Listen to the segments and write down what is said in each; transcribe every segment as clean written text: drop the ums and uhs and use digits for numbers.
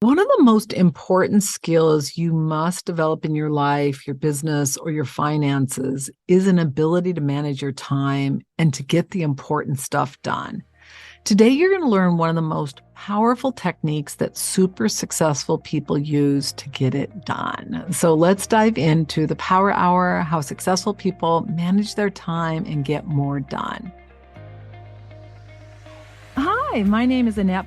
One of the most important skills you must develop in your life, your business, or your finances is an ability to manage your time and to get the important stuff done. Today, you're going to learn one of the most powerful techniques that super successful people use to get it done. So let's dive into the Power Hour, how successful people manage their time and get more done. Hi, my name is Annette,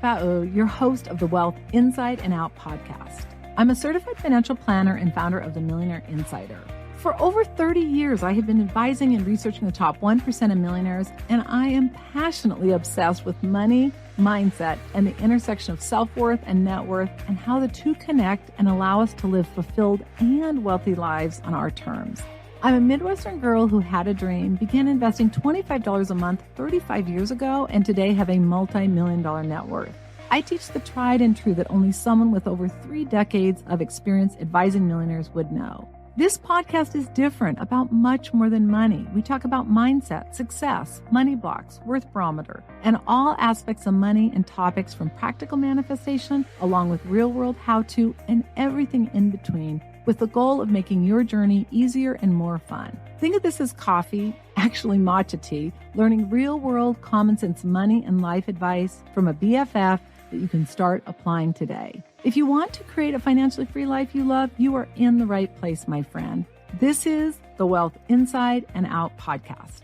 your host of the Wealth Inside and Out podcast. I'm a certified financial planner and founder of the Millionaire Insider. For over 30 years, I have been advising and researching the top 1% of millionaires, and I am passionately obsessed with money, mindset, and the intersection of self-worth and net worth, and how the two connect and allow us to live fulfilled and wealthy lives on our terms. I'm a Midwestern girl who had a dream, began investing $25 a month 35 years ago, and today have a multi-million-dollar net worth. I teach the tried and true that only someone with over 3 decades of experience advising millionaires would know. This podcast is different about much more than money. We talk about mindset, success, money blocks, worth barometer, and all aspects of money and topics from practical manifestation, along with real-world how-to and everything in between, with the goal of making your journey easier and more fun. Think of this as coffee, actually matcha tea, learning real-world common sense money and life advice from a BFF that you can start applying today. If you want to create a financially free life you love, you are in the right place, my friend. This is the Wealth Inside and Out podcast.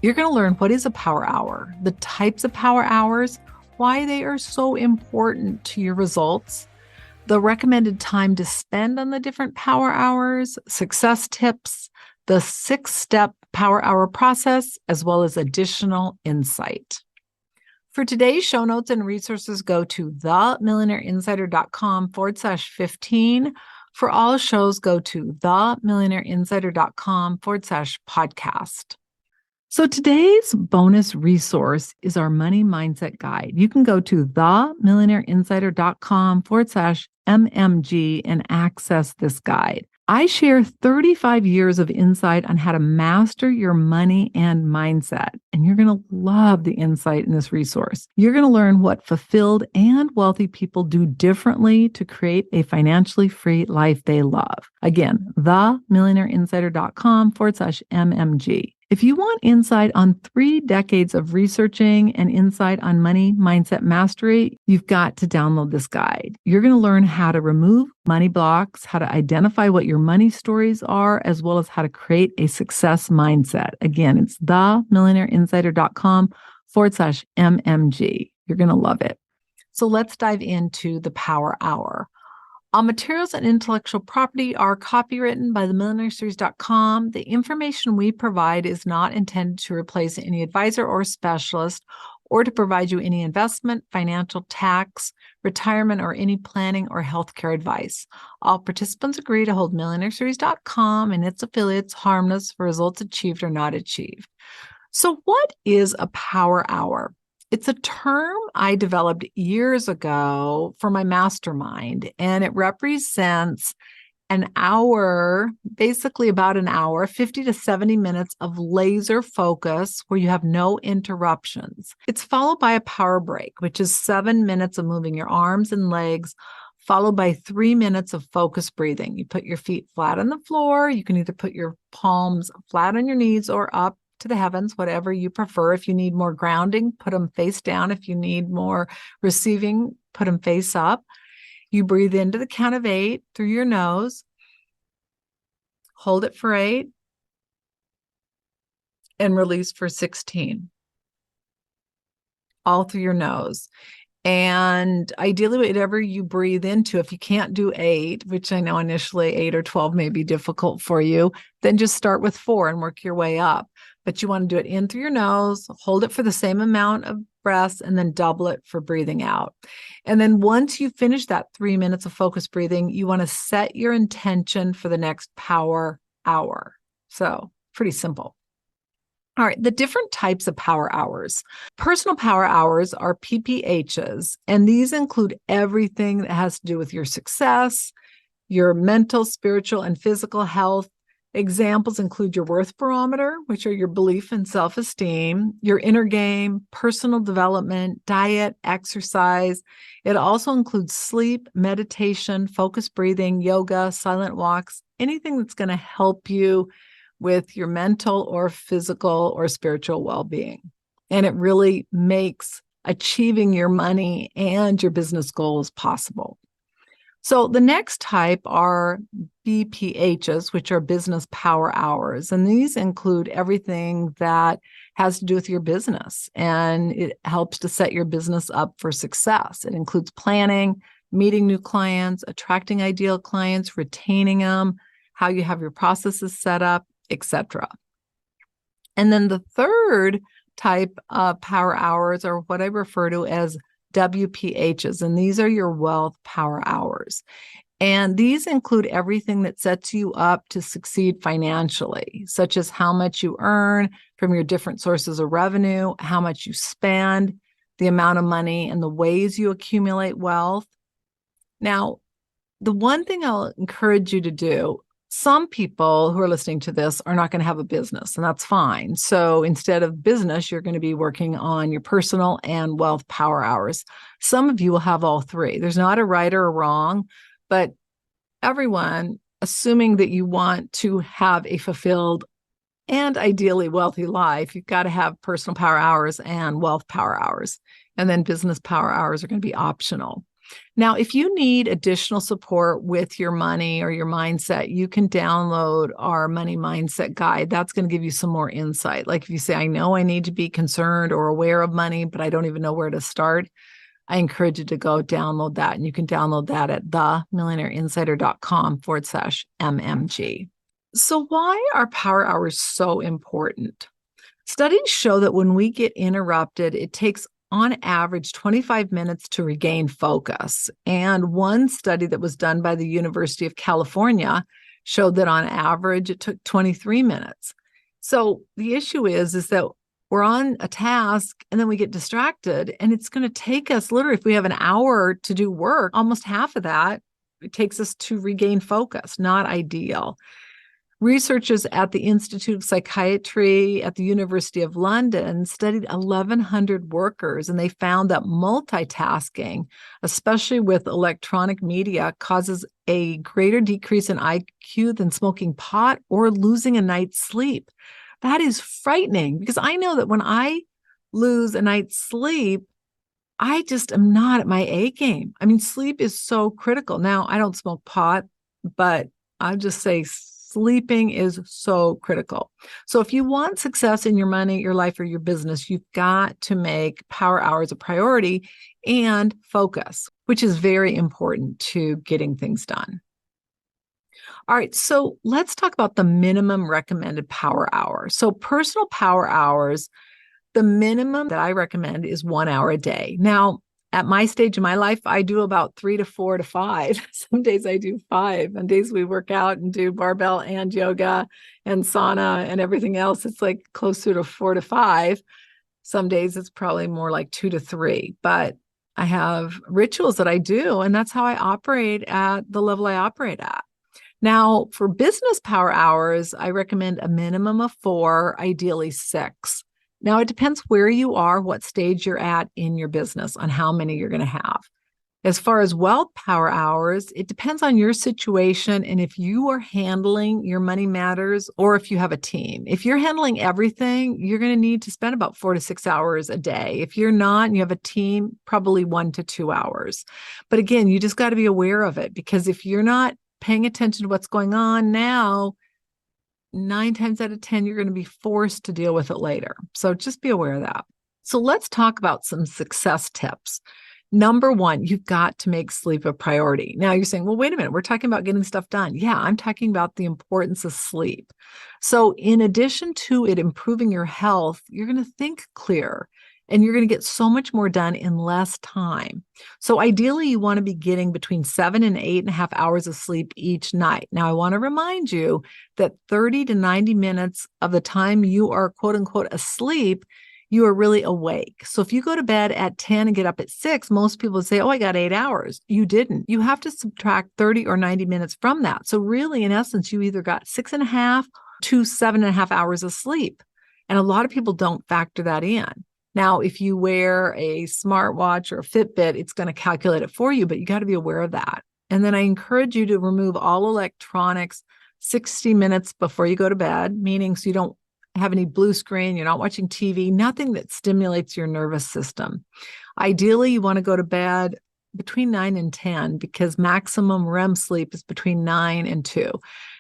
You're going to learn what is a power hour, the types of power hours, why they are so important to your results, the recommended time to spend on the different power hours, success tips, the 6-step power hour process, as well as additional insight. For today's show notes and resources, go to themillionaireinsider.com/15. For all shows, go to themillionaireinsider.com/podcast. So today's bonus resource is our money mindset guide. You can go to themillionaireinsider.com/MMG and access this guide. I share 35 years of insight on how to master your money and mindset, and you're going to love the insight in this resource. You're going to learn what fulfilled and wealthy people do differently to create a financially free life they love. Again, themillionaireinsider.com/MMG. If you want insight on 3 decades of researching and insight on money mindset mastery, you've got to download this guide. You're going to learn how to remove money blocks, how to identify what your money stories are, as well as how to create a success mindset. Again, it's themillionaireinsider.com/MMG. You're going to love it. So let's dive into the power hour. All materials and intellectual property are copywritten by themillionaireseries.com. The information we provide is not intended to replace any advisor or specialist or to provide you any investment, financial, tax, retirement, or any planning or healthcare advice. All participants agree to hold millionaireseries.com and its affiliates harmless for results achieved or not achieved. So what is a power hour? It's a term I developed years ago for my mastermind, and it represents an hour, basically about an hour, 50 to 70 minutes of laser focus where you have no interruptions. It's followed by a power break, which is 7 minutes of moving your arms and legs, followed by 3 minutes of focused breathing. You put your feet flat on the floor. You can either put your palms flat on your knees or up to the heavens, whatever you prefer. If you need more grounding, put them face down. If you need more receiving, put them face up. You breathe into the count of 8 through your nose, hold it for 8, and release for 16, all through your nose. And ideally, whatever you breathe into, if you can't do 8, which I know initially 8 or 12 may be difficult for you, then just start with 4 and work your way up. But you want to do it in through your nose, hold it for the same amount of breaths, and then double it for breathing out. And then once you finish that 3 minutes of focused breathing, you want to set your intention for the next power hour. So pretty simple. All right, the different types of power hours. Personal power hours are PPHs, and these include everything that has to do with your success, your mental, spiritual, and physical health, Examples include your worth barometer, which are your belief and self-esteem, your inner game, personal development, diet, exercise. It also includes sleep, meditation, focused breathing, yoga, silent walks, anything that's going to help you with your mental or physical or spiritual well-being. And it really makes achieving your money and your business goals possible. So the next type are BPHs, which are business power hours. And these include everything that has to do with your business. And it helps to set your business up for success. It includes planning, meeting new clients, attracting ideal clients, retaining them, how you have your processes set up, etc. And then the third type of power hours are what I refer to as WPHs, and these are your wealth power hours. And these include everything that sets you up to succeed financially, such as how much you earn from your different sources of revenue, how much you spend, the amount of money, and the ways you accumulate wealth. Now, the one thing I'll encourage you to do, some people who are listening to this are not going to have a business, and that's fine. So instead of business, you're going to be working on your personal and wealth power hours. Some of you will have all three. There's not a right or a wrong, but everyone, assuming that you want to have a fulfilled and ideally wealthy life, you've got to have personal power hours and wealth power hours. And then business power hours are going to be optional. Now, if you need additional support with your money or your mindset, you can download our money mindset guide. That's going to give you some more insight. Like if you say, I know I need to be concerned or aware of money, but I don't even know where to start, I encourage you to go download that. And you can download that at themillionaireinsider.com/MMG. So why are power hours so important? Studies show that when we get interrupted, it takes on average 25 minutes to regain focus. And one study that was done by the University of California showed that on average it took 23 minutes. So the issue is that we're on a task and then we get distracted, and it's going to take us literally, if we have an hour to do work, almost half of that, it takes us to regain focus. Not ideal. Researchers at the Institute of Psychiatry at the University of London studied 1,100 workers, and they found that multitasking, especially with electronic media, causes a greater decrease in IQ than smoking pot or losing a night's sleep. That is frightening, because I know that when I lose a night's sleep, I just am not at my A game. I mean, sleep is so critical. Now, I don't smoke pot, but I'll just say sleeping is so critical. So if you want success in your money, your life, or your business, you've got to make power hours a priority and focus, which is very important to getting things done. All right, so let's talk about the minimum recommended power hour. So personal power hours, the minimum that I recommend is 1 hour a day. Now, at my stage in my life, I do about 3 to 4 to 5. Some days I do 5. On days we work out and do barbell and yoga and sauna and everything else, it's like closer to 4 to 5. Some days it's probably more like 2 to 3. But I have rituals that I do, and that's how I operate at the level I operate at. Now, for business power hours, I recommend a minimum of 4, ideally 6. Now, it depends where you are, what stage you're at in your business, on how many you're going to have. As far as wealth power hours, it depends on your situation and if you are handling your money matters or if you have a team. If you're handling everything, you're going to need to spend about 4 to 6 hours a day. If you're not and you have a team, probably 1 to 2 hours. But again, you just got to be aware of it, because if you're not paying attention to what's going on now, 9 times out of 10, you're going to be forced to deal with it later. So just be aware of that. So let's talk about some success tips. Number 1, you've got to make sleep a priority. Now you're saying, well, wait a minute, we're talking about getting stuff done. Yeah, I'm talking about the importance of sleep. So in addition to it improving your health, you're going to think clearer. And you're going to get so much more done in less time. So ideally, you want to be getting between 7 and 8.5 hours of sleep each night. Now, I want to remind you that 30 to 90 minutes of the time you are, quote unquote, asleep you are really awake. So if you go to bed at 10 and get up at 6, most people would say, oh, I got 8 hours. You didn't. You have to subtract 30 or 90 minutes from that. So really, in essence, you either got 6.5 to 7.5 hours of sleep. And a lot of people don't factor that in. Now, if you wear a smartwatch or a Fitbit, it's going to calculate it for you, but you got to be aware of that. And then I encourage you to remove all electronics 60 minutes before you go to bed, meaning so you don't have any blue screen, you're not watching TV, nothing that stimulates your nervous system. Ideally, you want to go to bed between 9 and 10 because maximum REM sleep is between 9 and 2.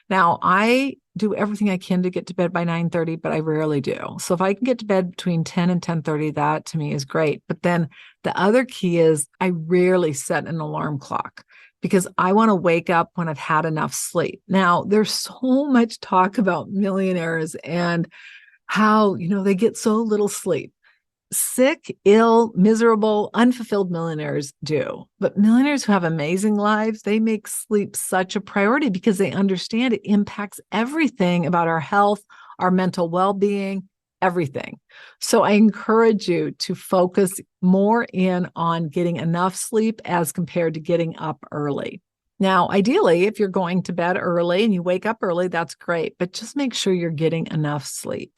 Now, I do everything I can to get to bed by 9:30, but I rarely do. So if I can get to bed between 10 and 10:30, that to me is great. But then the other key is I rarely set an alarm clock because I want to wake up when I've had enough sleep. Now, there's so much talk about millionaires and how, they get so little sleep. Sick, ill, miserable, unfulfilled millionaires do. But millionaires who have amazing lives, they make sleep such a priority because they understand it impacts everything about our health, our mental well-being, everything. So I encourage you to focus more in on getting enough sleep as compared to getting up early. Now, ideally, if you're going to bed early and you wake up early, that's great, but just make sure you're getting enough sleep.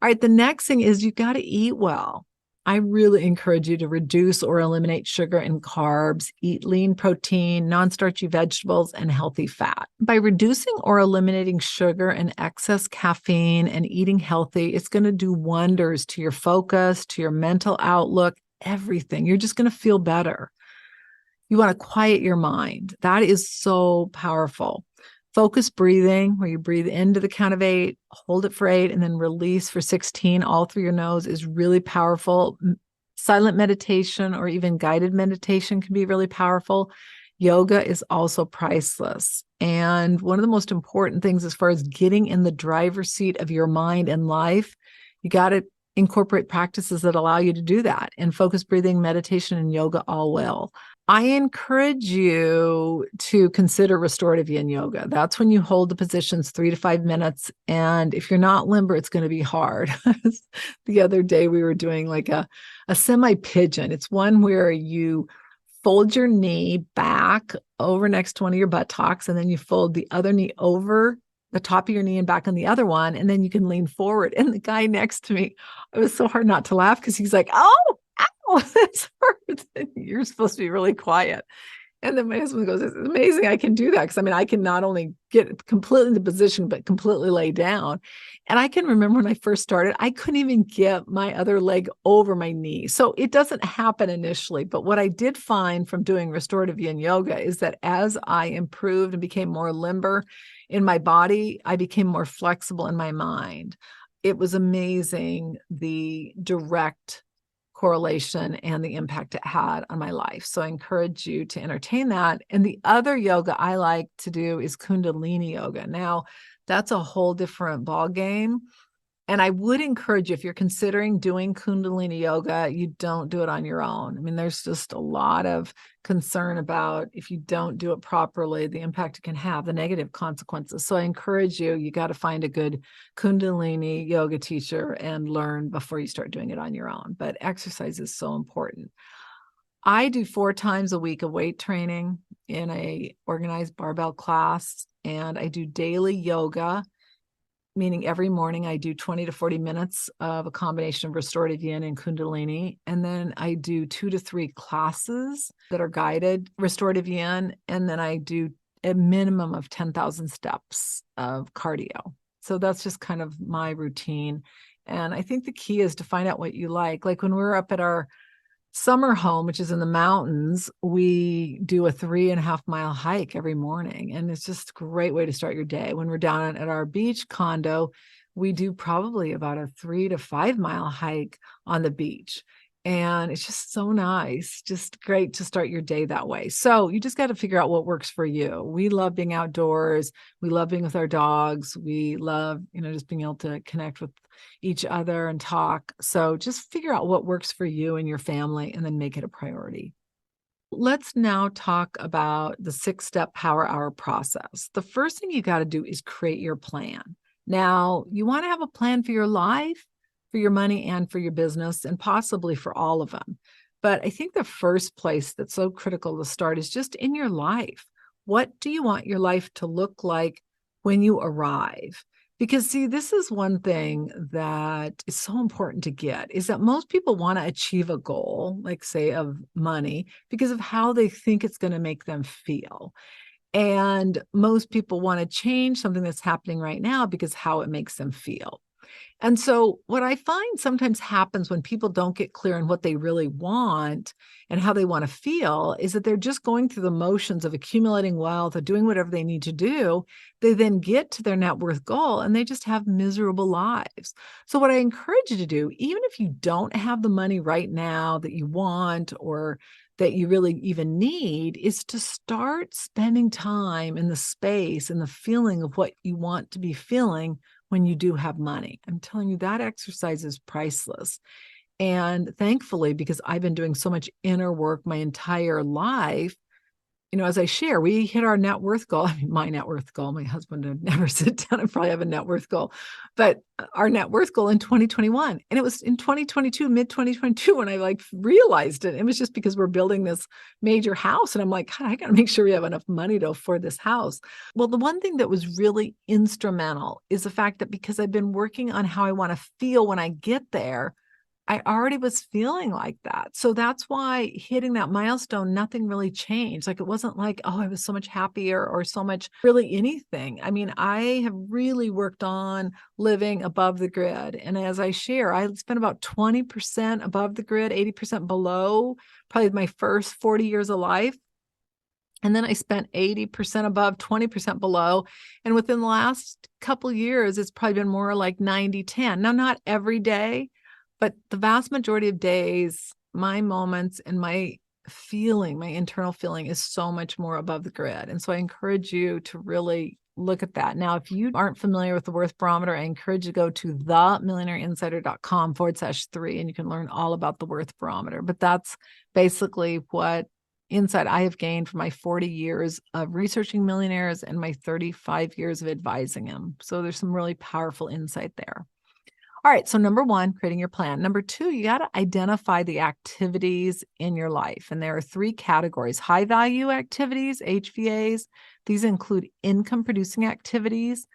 All right, the next thing is you got to eat well. I really encourage you to reduce or eliminate sugar and carbs, eat lean protein, non-starchy vegetables, and healthy fat. By reducing or eliminating sugar and excess caffeine and eating healthy, it's going to do wonders to your focus, to your mental outlook, everything. You're just going to feel better. You want to quiet your mind. That is so powerful. Focus breathing, where you breathe into the count of 8, hold it for 8, and then release for 16, all through your nose, is really powerful. Silent meditation or even guided meditation can be really powerful. Yoga is also priceless. And one of the most important things as far as getting in the driver's seat of your mind and life, you got to incorporate practices that allow you to do that. And focus breathing, meditation, and yoga all will. I encourage you to consider restorative yin yoga. That's when you hold the positions 3 to 5 minutes. And if you're not limber, it's going to be hard. The other day we were doing like a semi-pigeon. It's one where you fold your knee back over next to one of your buttocks, and then you fold the other knee over the top of your knee and back on the other one, and then you can lean forward. And the guy next to me, it was so hard not to laugh because he's like, oh, this hurts. You're supposed to be really quiet. And then my husband goes, it's amazing I can do that. Because I can not only get completely into position, but completely lay down. And I can remember when I first started, I couldn't even get my other leg over my knee. So it doesn't happen initially. But what I did find from doing restorative yin yoga is that as I improved and became more limber in my body, I became more flexible in my mind. It was amazing, the direct correlation and the impact it had on my life. So I encourage you to entertain that. And the other yoga I like to do is Kundalini yoga. Now, that's a whole different ball game. And I would encourage you, if you're considering doing Kundalini yoga, you don't do it on your own. There's just a lot of concern about if you don't do it properly, the impact it can have, the negative consequences. So I encourage you, you got to find a good Kundalini yoga teacher and learn before you start doing it on your own. But exercise is so important. I do 4 times a week of weight training in a organized barbell class, and I do daily yoga, meaning every morning I do 20 to 40 minutes of a combination of restorative yin and Kundalini. And then I do 2 to 3 classes that are guided restorative yin. And then I do a minimum of 10,000 steps of cardio. So that's just kind of my routine. And I think the key is to find out what you like. Like when we're up at our summer home, which is in the mountains, we do a 3.5-mile hike every morning. And it's just a great way to start your day. When we're down at our beach condo, we do probably about a 3 to 5-mile hike on the beach. And it's just so nice, just great to start your day that way. So you just got to figure out what works for you. We love being outdoors. We love being with our dogs. We love, just being able to connect with each other and talk. So just figure out what works for you and your family and then make it a priority. Let's now talk about the 6-step power hour process. The first thing you got to do is create your plan. Now, you want to have a plan for your life, for your money and for your business, and possibly for all of them. But I think the first place that's so critical to start is just in your life. What do you want your life to look like when you arrive? Because see, this is one thing that is so important to get, is that most people want to achieve a goal, like say of money, because of how they think it's going to make them feel. And most people want to change something that's happening right now because how it makes them feel. And so what I find sometimes happens when people don't get clear on what they really want and how they want to feel is that they're just going through the motions of accumulating wealth or doing whatever they need to do. They then get to their net worth goal and they just have miserable lives. So what I encourage you to do, even if you don't have the money right now that you want or that you really even need, is to start spending time in the space and the feeling of what you want to be feeling when you do have money. I'm telling you, that exercise is priceless. And thankfully, because I've been doing so much inner work my entire life, as I share, we hit our net worth goal. I mean, my net worth goal, my husband would never sit down and probably have a net worth goal, but our net worth goal in 2021. And it was in 2022, mid 2022, when I realized it. It was just because we're building this major house. And I'm like, God, I got to make sure we have enough money to afford this house. Well, the one thing that was really instrumental is the fact that because I've been working on how I want to feel when I get there, I already was feeling like that. So that's why hitting that milestone, nothing really changed. It wasn't like, oh, I was so much happier or so much really anything. I mean, I have really worked on living above the grid. And as I share, I spent about 20% above the grid, 80% below, probably my first 40 years of life. And then I spent 80% above, 20% below. And within the last couple of years, it's probably been more like 90-10. Now, not every day, but the vast majority of days, my moments and my feeling, my internal feeling is so much more above the grid. And so I encourage you to really look at that. Now, if you aren't familiar with the Worth Barometer, I encourage you to go to themillionaireinsider.com/3 and you can learn all about the Worth Barometer. But that's basically what insight I have gained from my 40 years of researching millionaires and my 35 years of advising them. So there's some really powerful insight there. All right. So number one, creating your plan. Number two, you got to identify the activities in your life. And there are three categories: high value activities, HVAs. These include income producing activities,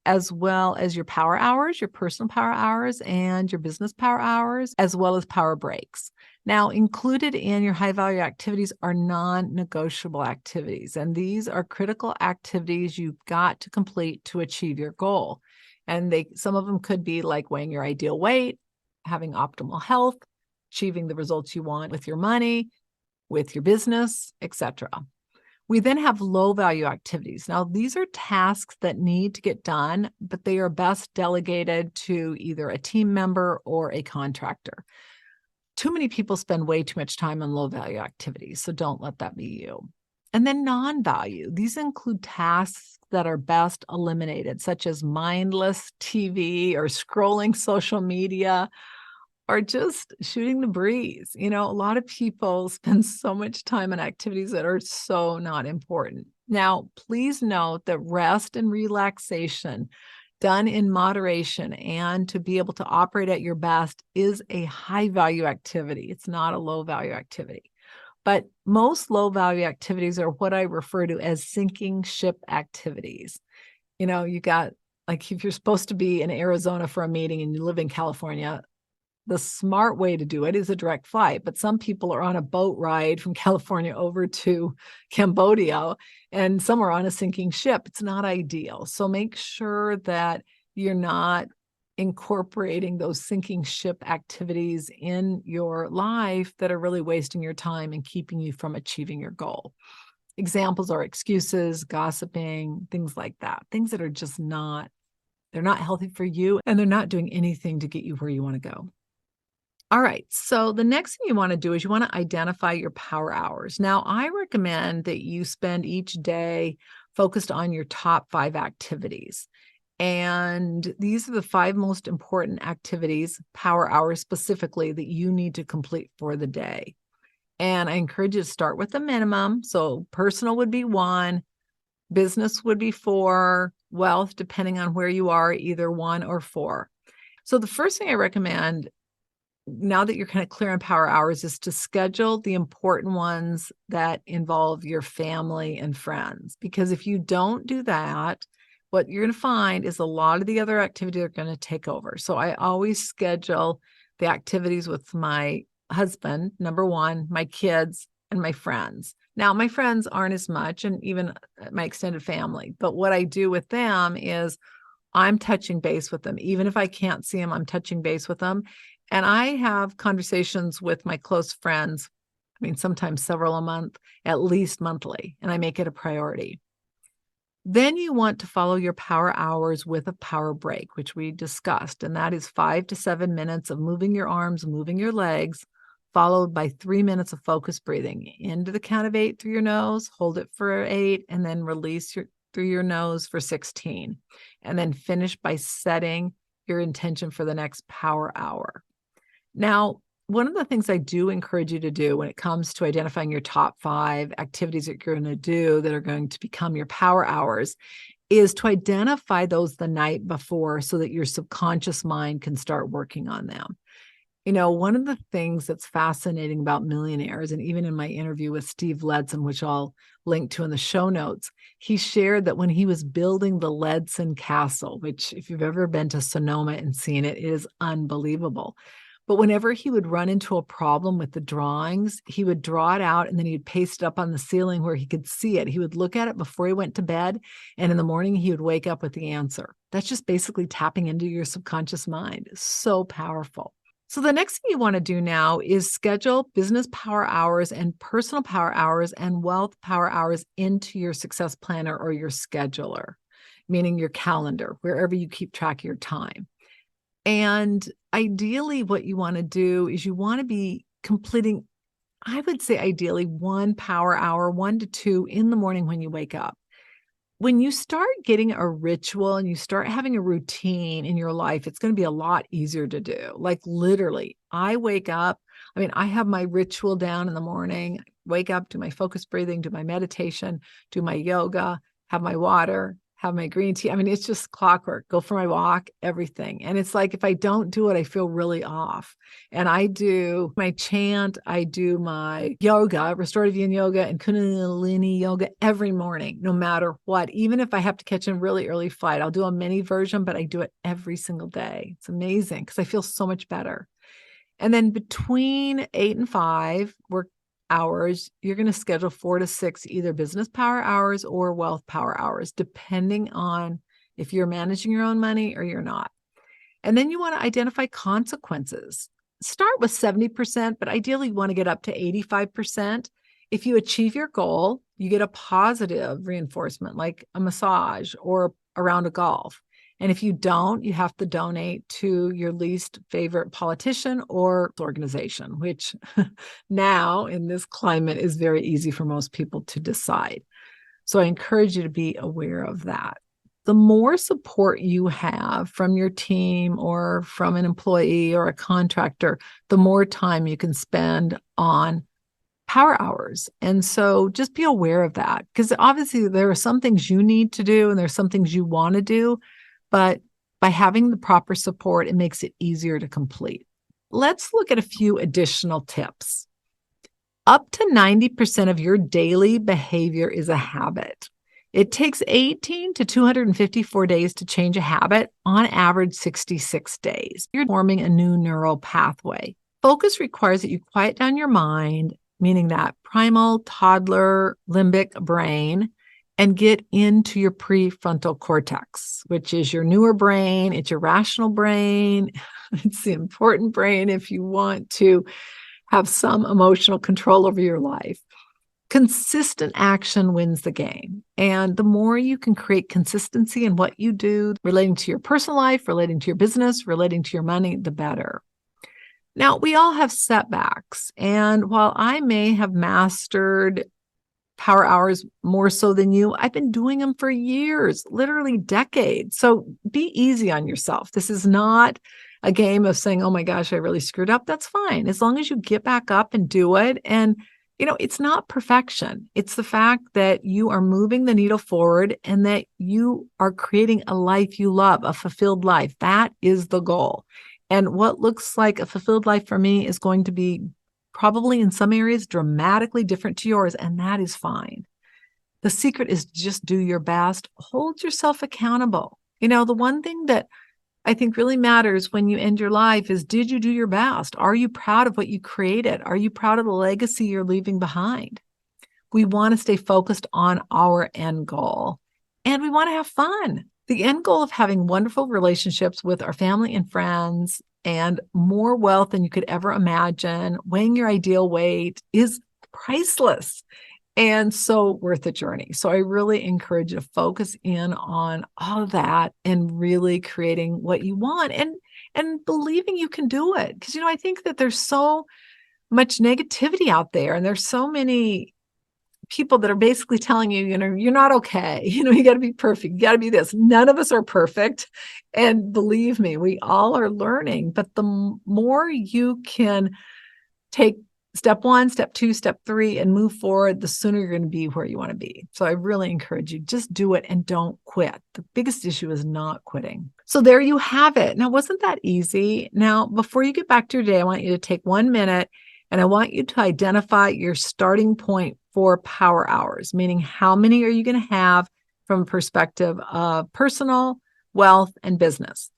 as well as your power hours, your personal power hours, and your business power hours, as well as power breaks. Now, included in your high value activities are non-negotiable activities. And these are critical activities you've got to complete to achieve your goal. And some of them could be like weighing your ideal weight, having optimal health, achieving the results you want with your money, with your business, etc. We then have low value activities. Now, these are tasks that need to get done, but they are best delegated to either a team member or a contractor. Too many people spend way too much time on low value activities, so don't let that be you. And then non-value. These include tasks that are best eliminated, such as mindless TV or scrolling social media or just shooting the breeze. A lot of people spend so much time on activities that are so not important. Now, please note that rest and relaxation done in moderation and to be able to operate at your best is a high value activity. It's not a low value activity. But most low value activities are what I refer to as sinking ship activities. You got, if you're supposed to be in Arizona for a meeting and you live in California, the smart way to do it is a direct flight. But some people are on a boat ride from California over to Cambodia, and some are on a sinking ship. It's not ideal. So make sure that you're not incorporating those sinking ship activities in your life that are really wasting your time and keeping you from achieving your goal. Examples are excuses, gossiping, things like that. Things that are just they're not healthy for you and they're not doing anything to get you where you want to go. All right. So the next thing you want to do is you want to identify your power hours. Now, I recommend that you spend each day focused on your top 5 activities. And these are the 5 most important activities, power hours specifically, that you need to complete for the day. And I encourage you to start with the minimum. So personal would be 1, business would be 4, wealth, depending on where you are, either 1 or 4. So the first thing I recommend now that you're kind of clear on power hours is to schedule the important ones that involve your family and friends. Because if you don't do that, what you're going to find is a lot of the other activities are going to take over. So I always schedule the activities with my husband, number one, my kids, and my friends. Now, my friends aren't as much, and even my extended family. But what I do with them is I'm touching base with them. Even if I can't see them, I'm touching base with them. And I have conversations with my close friends. I mean, sometimes several a month, at least monthly, and I make it a priority. Then you want to follow your power hours with a power break, which we discussed. And that is 5 to 7 minutes of moving your arms, moving your legs, followed by 3 minutes of focused breathing. Into the count of 8 through your nose, hold it for 8, and then release through your nose for 16. And then finish by setting your intention for the next power hour. Now, one of the things I do encourage you to do when it comes to identifying your top 5 activities that you're going to do that are going to become your power hours is to identify those the night before so that your subconscious mind can start working on them. You know, one of the things that's fascinating about Millionaires, and even in my interview with Steve Ledson, which I'll link to in the show notes, he shared that when he was building the Ledson Castle, which if you've ever been to Sonoma and seen it, it is unbelievable. But whenever he would run into a problem with the drawings, he would draw it out and then he'd paste it up on the ceiling where he could see it. He would look at it before he went to bed. And in the morning, he would wake up with the answer. That's just basically tapping into your subconscious mind. So powerful. So the next thing you want to do now is schedule business power hours and personal power hours and wealth power hours into your success planner or your scheduler, meaning your calendar, wherever you keep track of your time. And ideally, what you want to do is you want to be completing, I would say ideally 1 power hour, 1 to 2 in the morning when you wake up. When you start getting a ritual and you start having a routine in your life, it's going to be a lot easier to do. Like literally, I wake up, I have my ritual down in the morning, wake up, do my focused breathing, do my meditation, do my yoga, have my water, have my green tea. It's just clockwork, go for my walk, everything. And it's like, if I don't do it, I feel really off. And I do my chant, I do my yoga, restorative yin yoga and Kundalini yoga every morning, no matter what. Even if I have to catch a really early flight, I'll do a mini version, but I do it every single day. It's amazing because I feel so much better. And then between 8 and 5, we're hours, you're going to schedule 4 to 6 either business power hours or wealth power hours, depending on if you're managing your own money or you're not. And then you want to identify consequences. Start with 70%, but ideally you want to get up to 85%. If you achieve your goal, you get a positive reinforcement like a massage or a round of golf. And if you don't, you have to donate to your least favorite politician or organization, which now in this climate is very easy for most people to decide. So I encourage you to be aware of that. The more support you have from your team or from an employee or a contractor, the more time you can spend on power hours. And so just be aware of that, because obviously there are some things you need to do and there's some things you want to do. But by having the proper support, it makes it easier to complete. Let's look at a few additional tips. Up to 90% of your daily behavior is a habit. It takes 18 to 254 days to change a habit, on average 66 days. You're forming a new neural pathway. Focus requires that you quiet down your mind, meaning that primal, toddler, limbic brain, and get into your prefrontal cortex, which is your newer brain. It's your rational brain. It's the important brain if you want to have some emotional control over your life. Consistent action wins the game. And the more you can create consistency in what you do, relating to your personal life, relating to your business, relating to your money, the better. Now, we all have setbacks. And while I may have mastered power hours more so than you, I've been doing them for years, literally decades. So be easy on yourself. This is not a game of saying, oh my gosh, I really screwed up. That's fine. As long as you get back up and do it. And It's not perfection. It's the fact that you are moving the needle forward and that you are creating a life you love, a fulfilled life. That is the goal. And what looks like a fulfilled life for me is going to be probably in some areas dramatically different to yours, and that is fine. The secret is just do your best, hold yourself accountable. The one thing that I think really matters when you end your life is, did you do your best? Are you proud of what you created? Are you proud of the legacy you're leaving behind? We want to stay focused on our end goal, and we want to have fun. The end goal of having wonderful relationships with our family and friends and more wealth than you could ever imagine, weighing your ideal weight, is priceless and so worth the journey. So I really encourage you to focus in on all of that and really creating what you want and believing you can do it. Because, I think that there's so much negativity out there, and there's so many people that are basically telling you, you're not okay. You got to be perfect. You got to be this. None of us are perfect. And believe me, we all are learning. But the more you can take step 1, step 2, step 3, and move forward, the sooner you're going to be where you want to be. So I really encourage you, just do it and don't quit. The biggest issue is not quitting. So there you have it. Now, wasn't that easy? Now, before you get back to your day, I want you to take 1 minute and I want you to identify your starting point for power hours, meaning how many are you going to have from a perspective of personal, wealth, and business.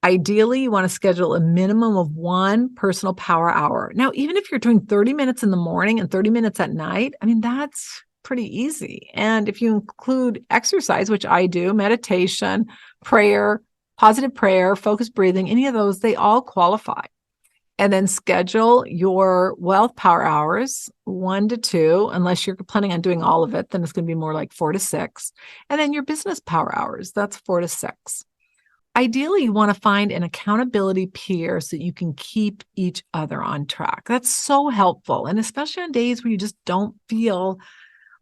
Ideally, you want to schedule a minimum of 1 personal power hour. Now, even if you're doing 30 minutes in the morning and 30 minutes at night, that's pretty easy. And if you include exercise, which I do, meditation, prayer, positive prayer, focused breathing, any of those, they all qualify. And then schedule your wealth power hours, 1 to 2, unless you're planning on doing all of it, then it's going to be more like 4 to 6. And then your business power hours, that's 4 to 6. Ideally, you want to find an accountability peer so you can keep each other on track. That's so helpful. And especially on days where you just don't feel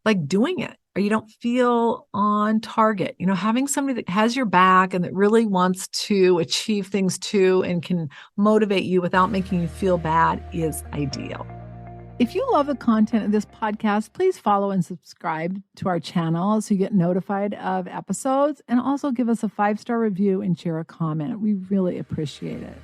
like doing it or you don't feel on target, having somebody that has your back and that really wants to achieve things too and can motivate you without making you feel bad is ideal. If you love the content of this podcast, please follow and subscribe to our channel so you get notified of episodes, and also give us a 5-star review and share a comment. We really appreciate it.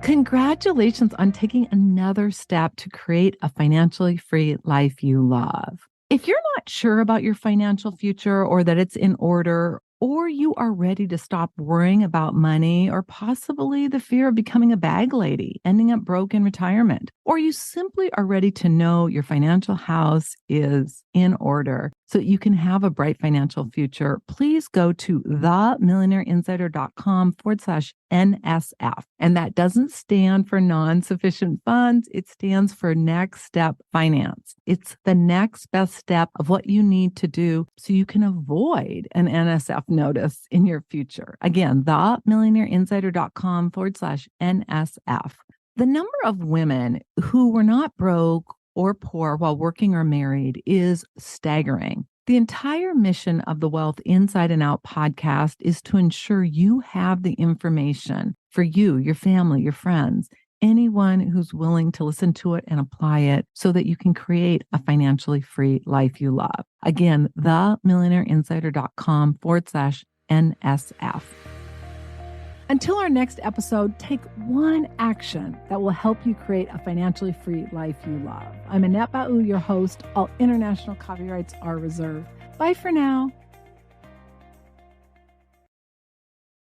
Congratulations on taking another step to create a financially free life you love. If you're not sure about your financial future or that it's in order, or you are ready to stop worrying about money or possibly the fear of becoming a bag lady, ending up broke in retirement, or you simply are ready to know your financial house is in order so you can have a bright financial future, please go to themillionaireinsider.com/NSF. And that doesn't stand for non-sufficient funds. It stands for next step finance. It's the next best step of what you need to do so you can avoid an NSF notice in your future. Again, themillionaireinsider.com/NSF. The number of women who were not broke or poor while working or married is staggering. The entire mission of the Wealth Inside and Out podcast is to ensure you have the information for you, your family, your friends, anyone who's willing to listen to it and apply it so that you can create a financially free life you love. Again, themillionaireinsider.com/NSF. Until our next episode, take 1 action that will help you create a financially free life you love. I'm Annette, your host. All international copyrights are reserved. Bye for now.